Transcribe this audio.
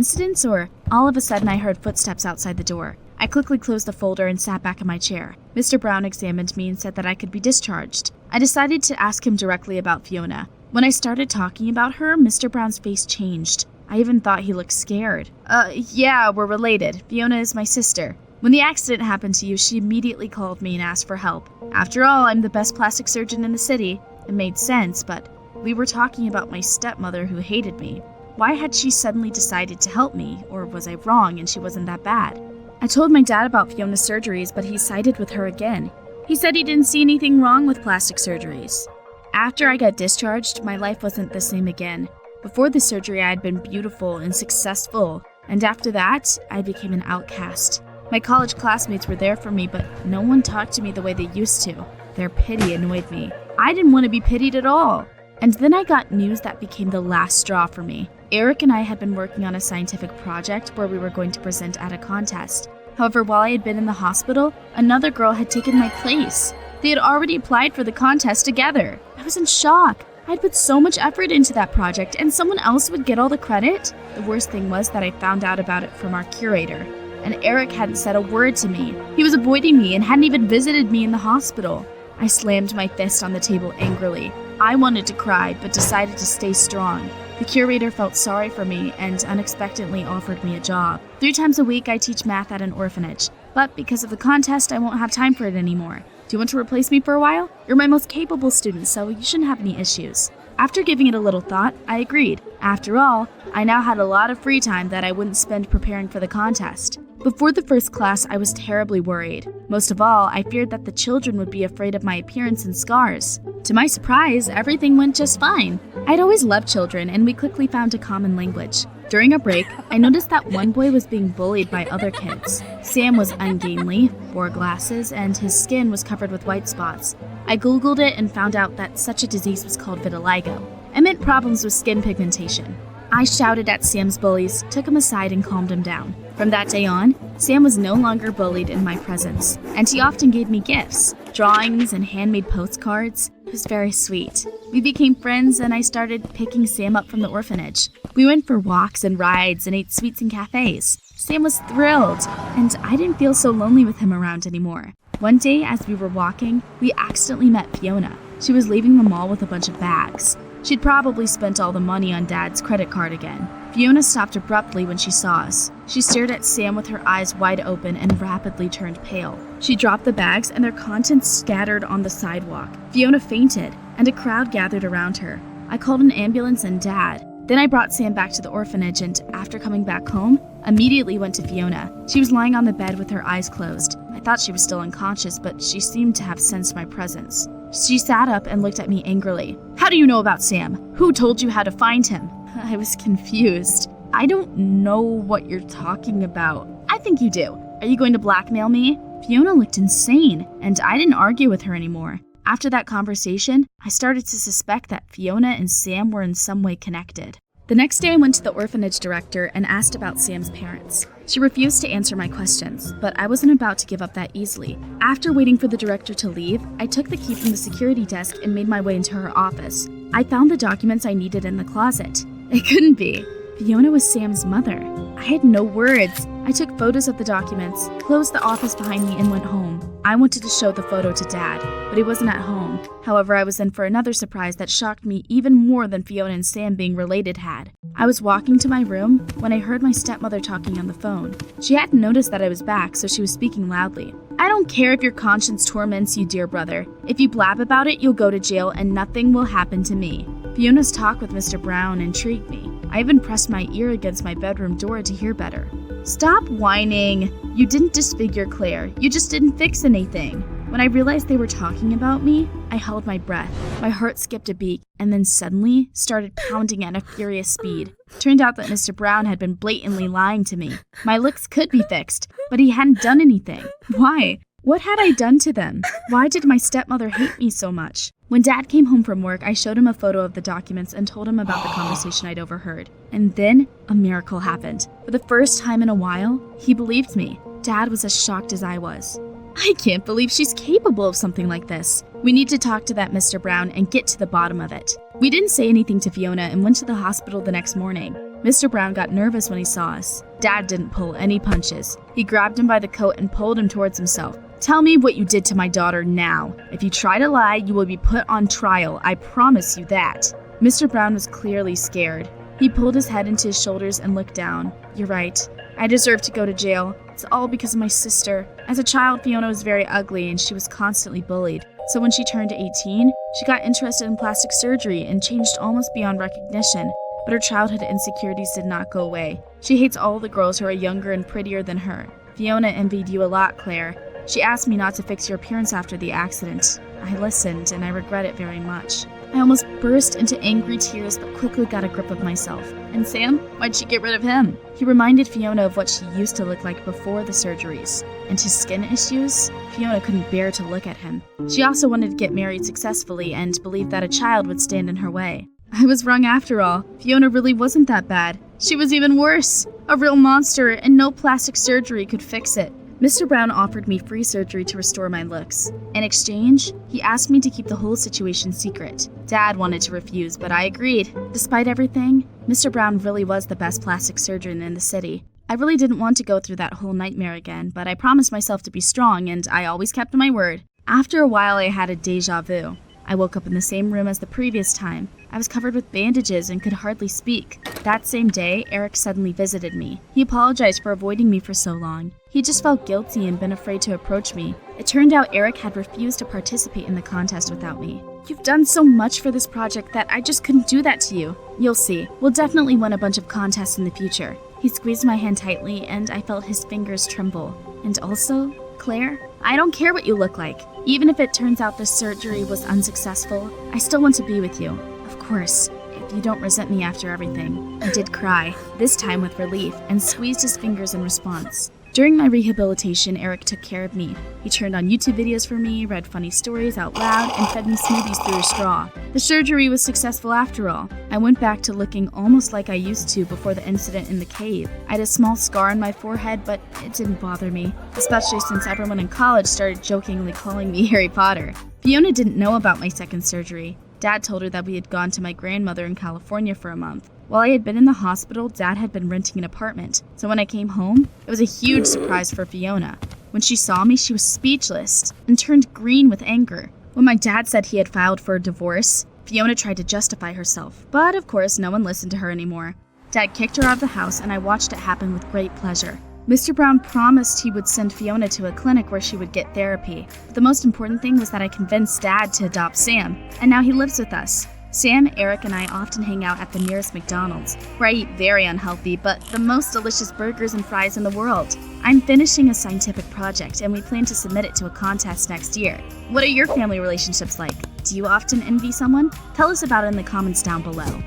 Coincidence, or all of a sudden I heard footsteps outside the door. I quickly closed the folder and sat back in my chair. Mr. Brown examined me and said that I could be discharged. I decided to ask him directly about Fiona. When I started talking about her, Mr. Brown's face changed. I even thought he looked scared. Yeah, we're related. Fiona is my sister. When the accident happened to you, she immediately called me and asked for help. After all, I'm the best plastic surgeon in the city. It made sense, but we were talking about my stepmother who hated me. Why had she suddenly decided to help me, or was I wrong and she wasn't that bad? I told my dad about Fiona's surgeries, but he sided with her again. He said he didn't see anything wrong with plastic surgeries. After I got discharged, my life wasn't the same again. Before the surgery, I had been beautiful and successful, and after that, I became an outcast. My college classmates were there for me, but no one talked to me the way they used to. Their pity annoyed me. I didn't want to be pitied at all. And then I got news that became the last straw for me. Eric and I had been working on a scientific project where we were going to present at a contest. However, while I had been in the hospital, another girl had taken my place. They had already applied for the contest together. I was in shock. I had put so much effort into that project, and someone else would get all the credit? The worst thing was that I found out about it from our curator. And Eric hadn't said a word to me. He was avoiding me and hadn't even visited me in the hospital. I slammed my fist on the table angrily. I wanted to cry, but decided to stay strong. The curator felt sorry for me and unexpectedly offered me a job. 3 times a week I teach math at an orphanage, but because of the contest I won't have time for it anymore. Do you want to replace me for a while? You're my most capable student, so you shouldn't have any issues. After giving it a little thought, I agreed. After all, I now had a lot of free time that I wouldn't spend preparing for the contest. Before the first class, I was terribly worried. Most of all, I feared that the children would be afraid of my appearance and scars. To my surprise, everything went just fine. I'd always loved children, and we quickly found a common language. During a break, I noticed that one boy was being bullied by other kids. Sam was ungainly, wore glasses, and his skin was covered with white spots. I Googled it and found out that such a disease was called vitiligo. It meant problems with skin pigmentation. I shouted at Sam's bullies, took him aside, and calmed him down. From that day on, Sam was no longer bullied in my presence, and he often gave me gifts, drawings, and handmade postcards. It was very sweet. We became friends, and I started picking Sam up from the orphanage. We went for walks and rides and ate sweets in cafes. Sam was thrilled, and I didn't feel so lonely with him around anymore. One day, as we were walking, we accidentally met Fiona. She was leaving the mall with a bunch of bags. She'd probably spent all the money on Dad's credit card again. Fiona stopped abruptly when she saw us. She stared at Sam with her eyes wide open and rapidly turned pale. She dropped the bags and their contents scattered on the sidewalk. Fiona fainted, and a crowd gathered around her. I called an ambulance and Dad. Then I brought Sam back to the orphanage and, after coming back home, immediately went to Fiona. She was lying on the bed with her eyes closed. I thought she was still unconscious, but she seemed to have sensed my presence. She sat up and looked at me angrily. "How do you know about Sam? Who told you how to find him?" I was confused. "I don't know what you're talking about." "I think you do. Are you going to blackmail me?" Fiona looked insane, and I didn't argue with her anymore. After that conversation, I started to suspect that Fiona and Sam were in some way connected. The next day I went to the orphanage director and asked about Sam's parents. She refused to answer my questions, but I wasn't about to give up that easily. After waiting for the director to leave, I took the key from the security desk and made my way into her office. I found the documents I needed in the closet. It couldn't be. Fiona was Sam's mother. I had no words. I took photos of the documents, closed the office behind me, and went home. I wanted to show the photo to Dad, but he wasn't at home. However, I was in for another surprise that shocked me even more than Fiona and Sam being related had. I was walking to my room when I heard my stepmother talking on the phone. She hadn't noticed that I was back, so she was speaking loudly. "I don't care if your conscience torments you, dear brother. If you blab about it, you'll go to jail and nothing will happen to me." Fiona's talk with Mr. Brown intrigued me. I even pressed my ear against my bedroom door to hear better. "Stop whining. You didn't disfigure Claire. You just didn't fix anything." When I realized they were talking about me, I held my breath. My heart skipped a beat and then suddenly started pounding at a furious speed. Turned out that Mr. Brown had been blatantly lying to me. My looks could be fixed, but he hadn't done anything. Why? What had I done to them? Why did my stepmother hate me so much? When Dad came home from work, I showed him a photo of the documents and told him about the conversation I'd overheard. And then a miracle happened. For the first time in a while, he believed me. Dad was as shocked as I was. "I can't believe she's capable of something like this. We need to talk to that Mr. Brown and get to the bottom of it." We didn't say anything to Fiona and went to the hospital the next morning. Mr. Brown got nervous when he saw us. Dad didn't pull any punches. He grabbed him by the coat and pulled him towards himself. "Tell me what you did to my daughter now. If you try to lie, you will be put on trial. I promise you that." Mr. Brown was clearly scared. He pulled his head into his shoulders and looked down. "You're right. I deserve to go to jail. It's all because of my sister. As a child, Fiona was very ugly and she was constantly bullied. So when she turned 18, she got interested in plastic surgery and changed almost beyond recognition. But her childhood insecurities did not go away. She hates all the girls who are younger and prettier than her. Fiona envied you a lot, Claire. She asked me not to fix your appearance after the accident. I listened, and I regret it very much." I almost burst into angry tears, but quickly got a grip of myself. "And Sam? Why'd she get rid of him?" He reminded Fiona of what she used to look like before the surgeries. And his skin issues? Fiona couldn't bear to look at him. She also wanted to get married successfully and believed that a child would stand in her way. I was wrong after all. Fiona really wasn't that bad. She was even worse. A real monster, and no plastic surgery could fix it. Mr. Brown offered me free surgery to restore my looks. In exchange, he asked me to keep the whole situation secret. Dad wanted to refuse, but I agreed. Despite everything, Mr. Brown really was the best plastic surgeon in the city. I really didn't want to go through that whole nightmare again, but I promised myself to be strong, and I always kept my word. After a while, I had a déjà vu. I woke up in the same room as the previous time. I was covered with bandages and could hardly speak. That same day, Eric suddenly visited me. He apologized for avoiding me for so long. He just felt guilty and been afraid to approach me. It turned out Eric had refused to participate in the contest without me. "You've done so much for this project that I just couldn't do that to you. You'll see. We'll definitely win a bunch of contests in the future." He squeezed my hand tightly, and I felt his fingers tremble. "And also, Claire, I don't care what you look like. Even if it turns out this surgery was unsuccessful, I still want to be with you. Of course, if you don't resent me after everything." I did cry, this time with relief, and squeezed his fingers in response. During my rehabilitation, Eric took care of me. He turned on YouTube videos for me, read funny stories out loud, and fed me smoothies through a straw. The surgery was successful after all. I went back to looking almost like I used to before the incident in the cave. I had a small scar on my forehead, but it didn't bother me, especially since everyone in college started jokingly calling me Harry Potter. Fiona didn't know about my second surgery. Dad told her that we had gone to my grandmother in California for a month. While I had been in the hospital, Dad had been renting an apartment. So when I came home, it was a huge surprise for Fiona. When she saw me, she was speechless and turned green with anger. When my dad said he had filed for a divorce, Fiona tried to justify herself. But of course, no one listened to her anymore. Dad kicked her out of the house, and I watched it happen with great pleasure. Mr. Brown promised he would send Fiona to a clinic where she would get therapy. But the most important thing was that I convinced Dad to adopt Sam, and now he lives with us. Sam, Eric, and I often hang out at the nearest McDonald's, where I eat very unhealthy but the most delicious burgers and fries in the world. I'm finishing a scientific project, and we plan to submit it to a contest next year. What are your family relationships like? Do you often envy someone? Tell us about it in the comments down below.